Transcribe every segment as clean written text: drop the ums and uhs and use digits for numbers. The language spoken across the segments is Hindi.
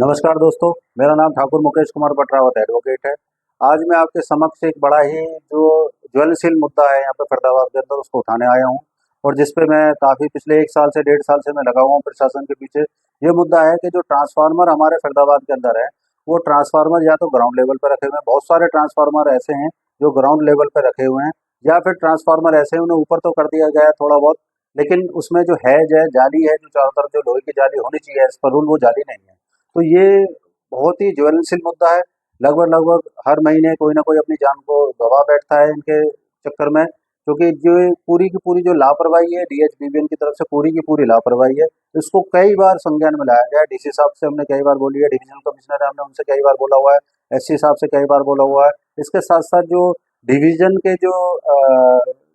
नमस्कार दोस्तों, मेरा नाम ठाकुर मुकेश कुमार बटरावत एडवोकेट है। आज मैं आपके समक्ष एक बड़ा ही जो ज्वलनशील मुद्दा है यहाँ पे फरीदाबाद के अंदर उसको उठाने आया हूँ और जिस पे मैं काफ़ी पिछले 1 साल से 1.5 साल से मैं लगा हुआ हूँ प्रशासन के पीछे। ये मुद्दा है कि जो ट्रांसफार्मर हमारे फरीदाबाद के अंदर है, वो ट्रांसफार्मर या तो ग्राउंड लेवल पर रखे हुए हैं, बहुत सारे ट्रांसफार्मर ऐसे हैं जो ग्राउंड लेवल पर रखे हुए हैं, या फिर ट्रांसफार्मर ऐसे हैं उन्हें ऊपर तो कर दिया गया है थोड़ा बहुत, लेकिन उसमें जो हैज है, जाली है, जो चारों तरफ जो लोहे की जाली होनी चाहिए एज पर रूल, वो जाली नहीं है। तो ये बहुत ही ज्वलनशील मुद्दा है। लगभग लगभग हर महीने कोई ना कोई अपनी जान को गंवा बैठता है इनके चक्कर में, क्योंकि जो ये पूरी की पूरी जो लापरवाही है डीएचबीबीएन की तरफ से, पूरी की पूरी लापरवाही है। इसको कई बार संज्ञान में लाया गया है, डीसी साहब से हमने कई बार बोली है, डिविजनल कमिश्नर है हमने उनसे कई बार बोला हुआ है, एससी साहब से कई बार बोला हुआ है। इसके साथ साथ जो डिवीजन के जो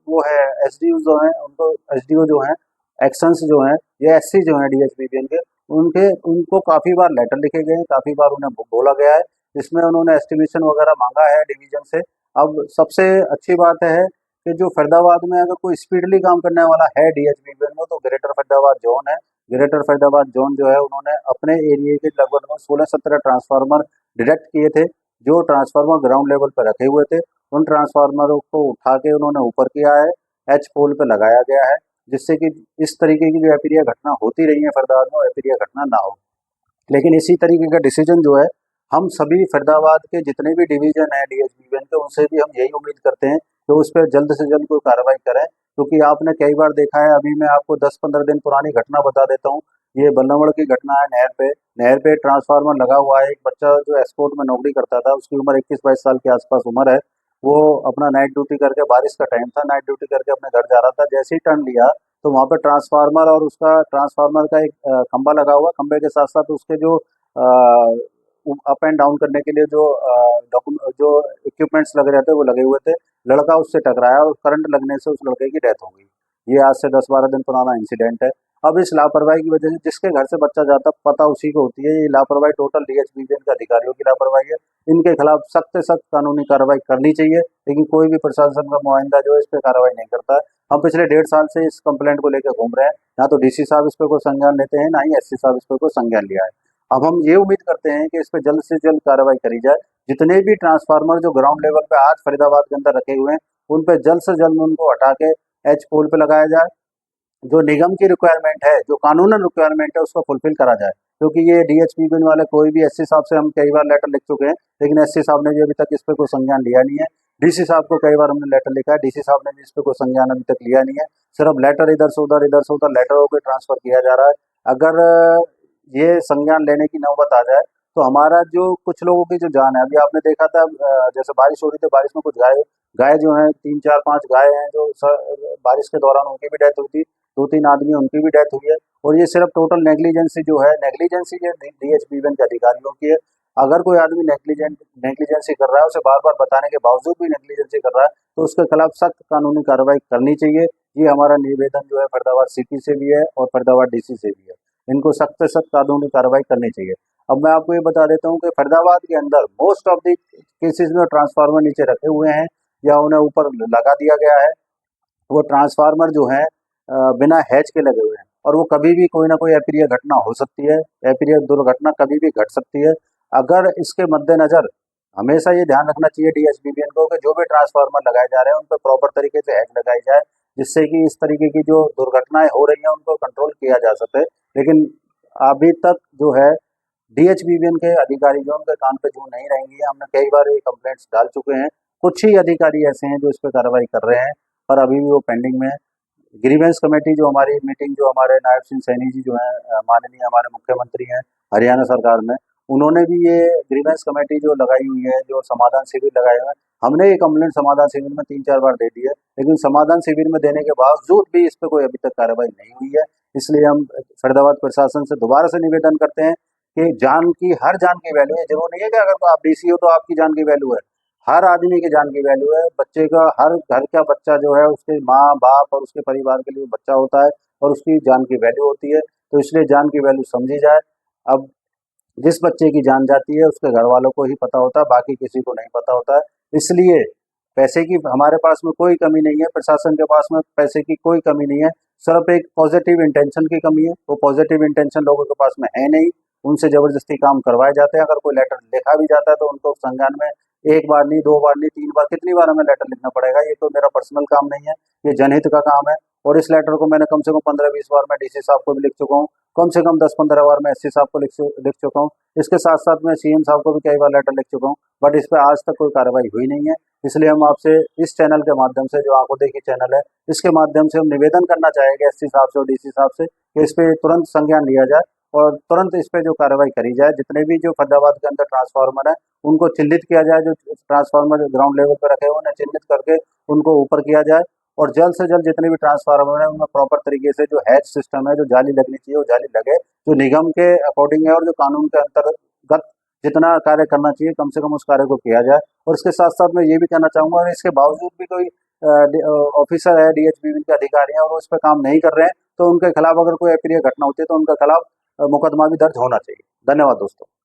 वो है एसडीओ जो हैं, उनको एसडीओ जो हैं, एक्शंस जो हैं, ये एससी जो हैं डीएचबीबीएन के, उनके उनको काफ़ी बार लेटर लिखे गए हैं, काफ़ी बार उन्हें बोला गया है, जिसमें उन्होंने एस्टिमेशन वगैरह मांगा है डिवीजन से। अब सबसे अच्छी बात है कि जो फरीदाबाद में अगर कोई स्पीडली काम करने वाला है डीएचबीबीएन में, तो ग्रेटर फरीदाबाद जोन है। ग्रेटर फरीदाबाद जोन जो है, उन्होंने अपने एरिया के लगभग 16-17 ट्रांसफार्मर डिडक्ट किए थे, जो ट्रांसफार्मर ग्राउंड लेवल पर रखे हुए थे। उन ट्रांसफार्मरों को उठा के उन्होंने ऊपर किया है, एच पोल पे लगाया गया है, जिससे कि इस तरीके की जो अप्रिय घटना होती रही है फरीदाबाद में, वो अप्रिय घटना ना हो। लेकिन इसी तरीके का डिसीजन जो है, हम सभी फरीदाबाद के जितने भी डिवीजन है डीएचबीबीएन के, उनसे भी हम यही उम्मीद करते हैं कि उस पर जल्द से जल्द कोई कार्रवाई करें, क्योंकि आपने कई बार देखा है। अभी मैं आपको 10-15 दिन पुरानी घटना बता देता हूँ। ये बल्लमड़ की घटना है। नहर पे ट्रांसफार्मर लगा हुआ है। एक बच्चा जो एस्पोर्ट में नौकरी करता था, उसकी उम्र 21-22 साल के आसपास उम्र है। वो अपना नाइट ड्यूटी करके, बारिश का टाइम था, नाइट ड्यूटी करके अपने घर जा रहा था। जैसे ही टर्न लिया, तो वहाँ पे ट्रांसफार्मर और उसका ट्रांसफार्मर का एक खंबा लगा हुआ, खंबे के साथ साथ उसके जो अप एंड डाउन करने के लिए जो इक्विपमेंट्स लगे रहते हैं, वो लगे हुए थे। लड़का उससे टकराया और करंट लगने से उस लड़के की डेथ हो गई। ये आज से 10-12 दिन पुराना इंसिडेंट है। अब इस लापरवाही की वजह से जिसके घर से बच्चा जाता पता उसी को होती है। ये लापरवाही टोटल डीएचबीबीएन के अधिकारियों की लापरवाही है। इनके खिलाफ सख्त से सख्त कानूनी कार्रवाई करनी चाहिए, लेकिन कोई भी प्रशासन का नुमाइंदा जो है इस पे कार्रवाई नहीं करता है। हम पिछले 1.5 साल से इस कंप्लेंट को लेकर घूम रहे हैं, ना तो डीसी साहब इस पे कोई संज्ञान लेते हैं, ना ही एससी साहब इस पे कोई संज्ञान लिया है। अब हम ये उम्मीद करते हैं कि इस पे जल्द से जल्द कार्रवाई करी जाए। जितने भी ट्रांसफार्मर जो ग्राउंड लेवल पे आज फरीदाबाद के अंदर रखे हुए हैं, उन पे जल्द से जल्द उनको हटा के एच पोल पे लगाया जाए। जो निगम की रिक्वायरमेंट है, जो कानूनन रिक्वायरमेंट है, उसको फुलफिल करा जाए। क्योंकि ये डीएचपीबीएन वाले कोई भी एससी साहब से हम कई बार लेटर लिख चुके हैं, लेकिन एससी साहब ने भी अभी तक इस पे कोई संज्ञान लिया नहीं है। डीसी साहब को कई बार हमने लेटर लिखा है, डीसी साहब ने भी इस पे कोई संज्ञान अभी तक लिया नहीं है। सिर्फ लेटर इधर से उधर लेटरों पे ट्रांसफर किया जा रहा है। अगर ये संज्ञान लेने की नौबत आ जाए, तो हमारा जो कुछ लोगों की जो जान है, अभी आपने देखा था जैसे बारिश हो रही थी, बारिश में कुछ गाय गाय जो हैं, 3-4-5 गाय हैं जो बारिश के दौरान उनकी भी डेथ हुई थी। 2-3 आदमी उनकी भी डेथ हुई है। और ये सिर्फ टोटल नेग्लिजेंसी जो है, नेग्लिजेंसी ये डीएचबीबीएन के अधिकारियों की है। अगर कोई आदमी नेग्लिजेंसी कर रहा है, उसे बार बार बताने के बावजूद भी नेग्लिजेंसी कर रहा है, तो उसके खिलाफ सख्त कानूनी कार्रवाई करनी चाहिए। ये हमारा निवेदन जो है फरीदाबाद सीपी से भी है और फरीदाबाद डीसी से भी है। इनको सख्त से सख्त कानूनी कार्रवाई करनी चाहिए। अब मैं आपको ये बता देता हूँ कि फरीदाबाद के अंदर मोस्ट ऑफ द केसेस में ट्रांसफार्मर नीचे रखे हुए हैं या उन्हें ऊपर लगा दिया गया है। वो ट्रांसफार्मर जो है बिना हैज के लगे हुए हैं, और वो कभी भी कोई ना कोई अप्रिय घटना हो सकती है, अप्रिय दुर्घटना कभी भी घट सकती है। अगर इसके मद्देनजर हमेशा ये ध्यान रखना चाहिए डीएचबीबीएन को कि जो भी ट्रांसफार्मर लगाए जा रहे हैं, उन पर प्रॉपर तरीके से हैज लगाई जाए, जिससे कि इस तरीके की जो दुर्घटनाएं हो रही हैं उनको कंट्रोल किया जा सके। लेकिन अभी तक जो है डीएचबीबीएन के अधिकारी जो उनके कान पे जूं नहीं रहेंगी। हमने कई बार ये कंप्लेंट्स डाल चुके हैं। कुछ ही अधिकारी ऐसे हैं जो इस पे कार्रवाई कर रहे हैं, पर अभी भी वो पेंडिंग में है। ग्रीवेंस कमेटी जो हमारी मीटिंग, जो हमारे नायब सिंह सैनी जी जो हैं, माननीय हमारे मुख्यमंत्री हैं हरियाणा सरकार में, उन्होंने भी ये ग्रीवेंस कमेटी जो लगाई हुई है, जो समाधान शिविर लगाए हुए हैं, हमने ये कंप्लेंट समाधान शिविर में 3-4 बार दे दी है, लेकिन समाधान शिविर में देने के बावजूद भी इस पे कोई अभी तक कार्रवाई नहीं हुई है। इसलिए हम फरीदाबाद प्रशासन से दोबारा से निवेदन करते हैं कि हर जान की वैल्यू है। जरूर नहीं है कि अगर आप डीसी हो तो आपकी जान की वैल्यू है। हर आदमी की जान की वैल्यू है। बच्चे का, हर घर का बच्चा जो है, उसके माँ बाप और उसके परिवार के लिए वो बच्चा होता है और उसकी जान की वैल्यू होती है। तो इसलिए जान की वैल्यू समझी जाए। अब जिस बच्चे की जान जाती है उसके घर वालों को ही पता होता है, बाकी किसी को नहीं पता होता है। इसलिए पैसे की हमारे पास में कोई कमी नहीं है, प्रशासन के पास में पैसे की कोई कमी नहीं है। सिर्फ एक पॉजिटिव इंटेंशन की कमी है। वो पॉजिटिव इंटेंशन लोगों के पास में है नहीं। उनसे ज़बरदस्ती काम करवाए जाते हैं। अगर कोई लेटर लिखा भी जाता है तो उनको संज्ञान में 1 बार नहीं, 2 बार नहीं, 3 बार, कितनी बार हमें लेटर लिखना पड़ेगा? ये तो मेरा पर्सनल काम नहीं है, ये जनहित का काम है। और इस लेटर को मैंने कम से कम 15-20 बार मैं डीसी साहब को भी लिख चुका हूँ, कम से कम 10-15 बार मैं एससी साहब को लिख चुका हूँ। इसके साथ-साथ मैं सीएम साहब को भी कई बार लेटर लिख चुका हूँ, बट इस पे आज तक कोई कार्रवाई हुई नहीं है। इसलिए हम आपसे इस चैनल के माध्यम से, जो आंखों देखी चैनल है, इसके माध्यम से हम निवेदन करना चाहेंगे एससी साहब से और डीसी साहब से कि इस पे तुरंत संज्ञान लिया जाए और तुरंत इस पे जो कार्रवाई करी जाए। जितने भी जो फरीदाबाद के अंदर ट्रांसफार्मर है, उनको चिन्हित किया जाए, जो ट्रांसफार्मर ग्राउंड लेवल पे रखे हुए हैं, उन्हें चिन्हित करके उनको ऊपर किया जाए और जल्द से जल्द जितने भी ट्रांसफार्मर हैं, उनमें प्रॉपर तरीके से जो हैच सिस्टम है, जो जाली लगनी चाहिए, वो जाली लगे, जो निगम के अकॉर्डिंग है और जो कानून के अंतर्गत जितना कार्य करना चाहिए, कम से कम उस कार्य को किया जाए। और इसके साथ-साथ मैं ये भी कहना चाहूँगा, अगर इसके बावजूद भी कोई ऑफिसर है, डीएचबीबी के अधिकारी हैं और वो इस पे काम नहीं कर रहे हैं, तो उनके खिलाफ अगर कोई अप्रिय घटना होती है, तो उनके खिलाफ मुकदमा भी दर्ज होना चाहिए। धन्यवाद दोस्तों।